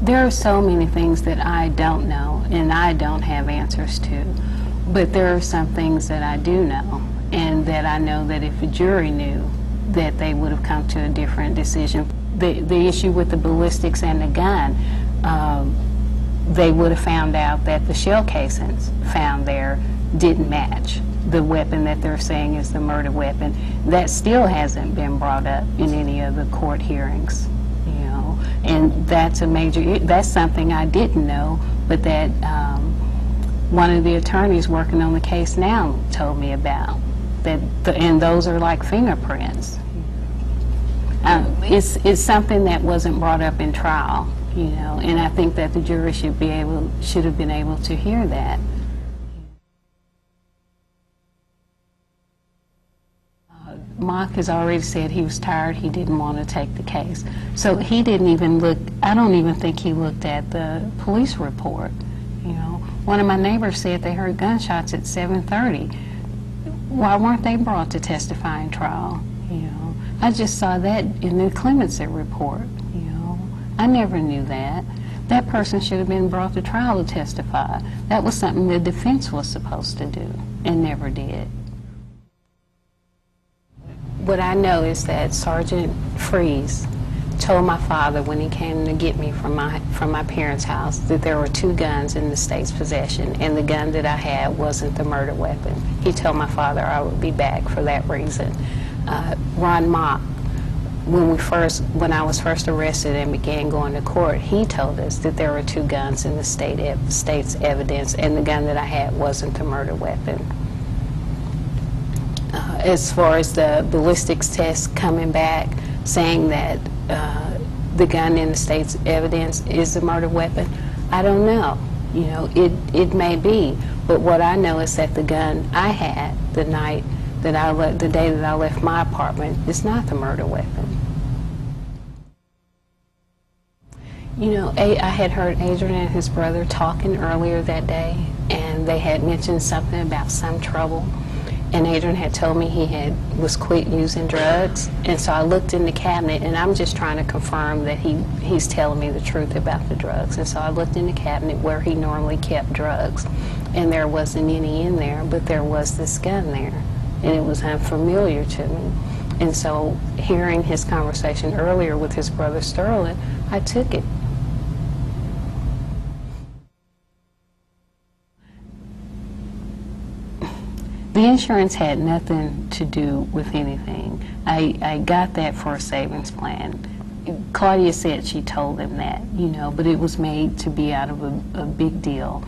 There are so many things that I don't know and I don't have answers to, but there are some things that I do know, and that I know that if a jury knew, that they would have come to a different decision. The issue with the ballistics and the gun, they would have found out that the shell casings found there didn't match the weapon that they're saying is the murder weapon. That still hasn't been brought up in any of the court hearings. And that's a major, that's something I didn't know, but that one of the attorneys working on the case now told me about. And those are like fingerprints. It's something that wasn't brought up in trial, and I think that the jury should have been able to hear that. Mock has already said he was tired, he didn't want to take the case. So he didn't even look, I don't even think he looked at the police report. One of my neighbors said they heard gunshots at 7:30. Why weren't they brought to testify in trial? I just saw that in the clemency report. I never knew that. That person should have been brought to trial to testify. That was something the defense was supposed to do and never did. What I know is that Sergeant Freeze told my father when he came to get me from my parents' house that there were 2 guns in the state's possession, and the gun that I had wasn't the murder weapon. He told my father I would be back for that reason. Ron Mock, when I was first arrested and began going to court, he told us that there were 2 guns in the state's evidence, and the gun that I had wasn't the murder weapon. As far as the ballistics test coming back, saying that the gun in the state's evidence is the murder weapon, I don't know. It may be, but what I know is that the gun I had the day that I left my apartment is not the murder weapon. I had heard Adrian and his brother talking earlier that day, and they had mentioned something about some trouble. And Adrian had told me he was quit using drugs, and so I looked in the cabinet, and I'm just trying to confirm that he's telling me the truth about the drugs. And so I looked in the cabinet where he normally kept drugs, and there wasn't any in there, but there was this gun there, and it was unfamiliar to me. And so hearing his conversation earlier with his brother Sterling, I took it. The insurance had nothing to do with anything. I got that for a savings plan. Claudia said she told them that, but it was made to be out of a big deal.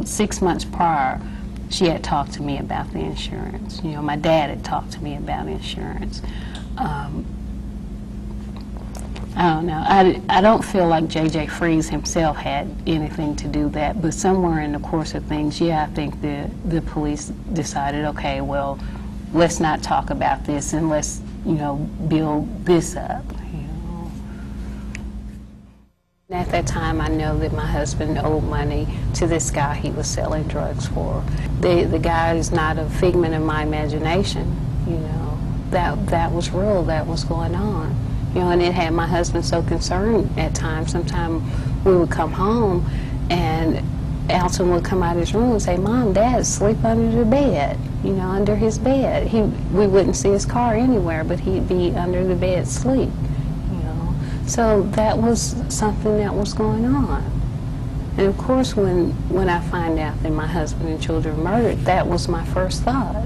6 months prior, she had talked to me about the insurance. My dad had talked to me about insurance. I don't know. I don't feel like J.J. Freeze himself had anything to do with that, but somewhere in the course of things, yeah, I think the police decided, okay, well, let's not talk about this and let's, build this up. At that time, I know that my husband owed money to this guy he was selling drugs for. The guy is not a figment of my imagination. That was real. That was going on. And it had my husband so concerned at times. Sometimes we would come home and Alton would come out of his room and say, "Mom, Dad, asleep under the bed," under his bed. We wouldn't see his car anywhere, but he'd be under the bed asleep, So that was something that was going on. And of course, when I find out that my husband and children were murdered, that was my first thought.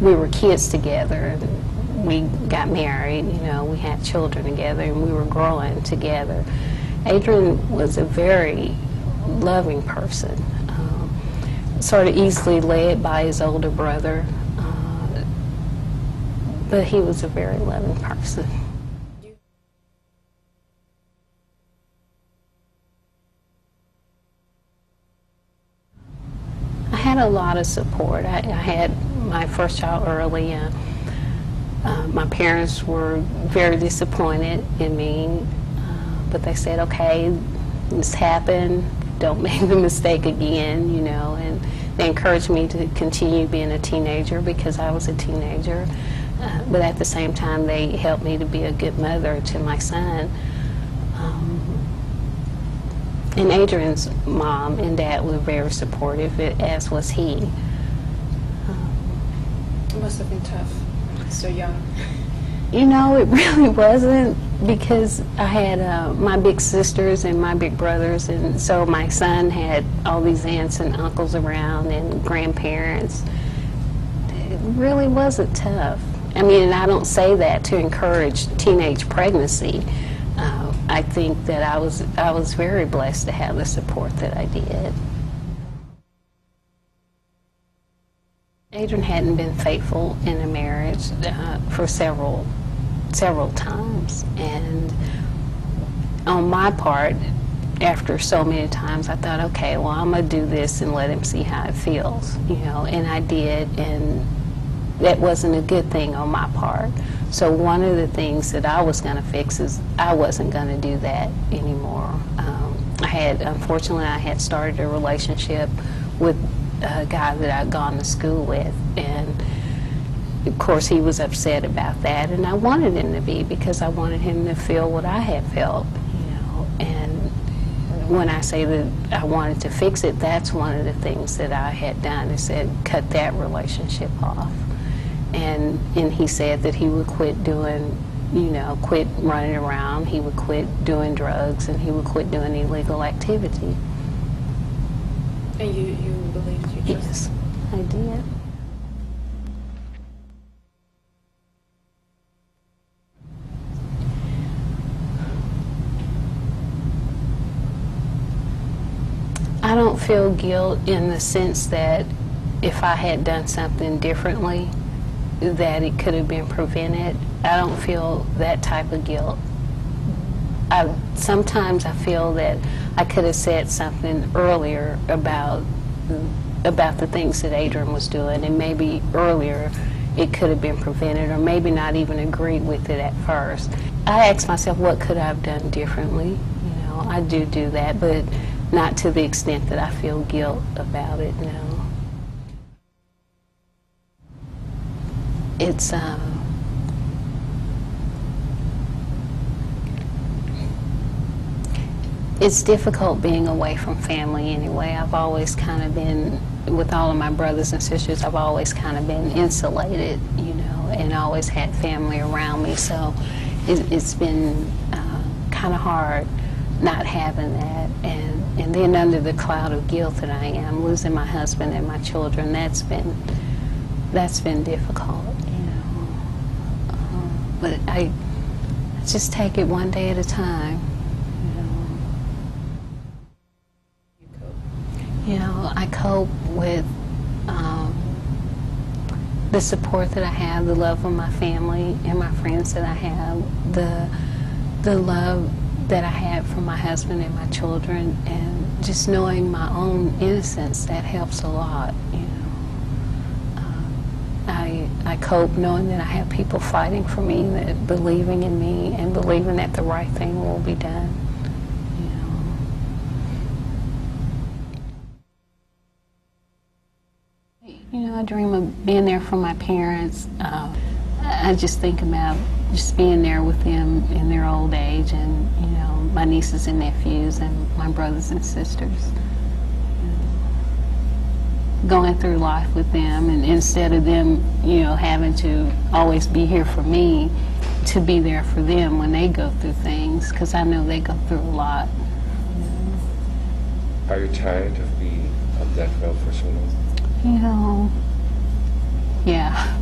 We were kids together, we got married, we had children together, and we were growing together. Adrian was a very loving person, sort of easily led by his older brother, but he was a very loving person. I had a lot of support. I had my first child early. My parents were very disappointed in me, but they said, okay, this happened, don't make the mistake again, and they encouraged me to continue being a teenager because I was a teenager. but at the same time, they helped me to be a good mother to my son. And Adrian's mom and dad were very supportive, as was he. It must have been tough, so young. You know, it really wasn't, because I had my big sisters and my big brothers, and so my son had all these aunts and uncles around and grandparents. It really wasn't tough. I mean, and I don't say that to encourage teenage pregnancy. I think that I was very blessed to have the support that I did. Adrian hadn't been faithful in a marriage for several times, and on my part, after so many times, I thought, okay, well, I'm gonna do this and let him see how it feels, you know, and I did, and that wasn't a good thing on my part. So one of the things that I was going to fix is I wasn't going to do that anymore. Unfortunately, I had started a relationship with a guy that I'd gone to school with, and of course he was upset about that, and I wanted him to be, because I wanted him to feel what I had felt, you know. And when I say that I wanted to fix it, that's one of the things that I had done, is said cut that relationship off. And he said that he would quit doing, you know, quit running around, he would quit doing drugs, and he would quit doing illegal activity. And you believed you just... Yes, I did. I don't feel guilt in the sense that if I had done something differently, that it could have been prevented. I don't feel that type of guilt. Sometimes I feel that I could have said something earlier about the things that Adrian was doing, and maybe earlier it could have been prevented, or maybe not even agreed with it at first. I ask myself, what could I have done differently? You know, I do that, but not to the extent that I feel guilt about it, no. It's difficult being away from family anyway. I've always kind of been, with all of my brothers and sisters, I've always kind of been insulated, you know, and always had family around me, so it's been kind of hard not having that. And then under the cloud of guilt that I am, losing my husband and my children, that's been difficult. But I just take it one day at a time. You know, I cope with the support that I have, the love of my family and my friends that I have, the love that I have from my husband and my children, and just knowing my own innocence, that helps a lot. You know, I cope knowing that I have people fighting for me, that believing in me and believing that the right thing will be done. You know, I dream of being there for my parents. I just think about just being there with them in their old age, and, you know, my nieces and nephews and my brothers and sisters. Going through life with them, and instead of them, you know, having to always be here for me, to be there for them when they go through things, because I know they go through a lot. Are you tired of being on death row for so long? You know, yeah.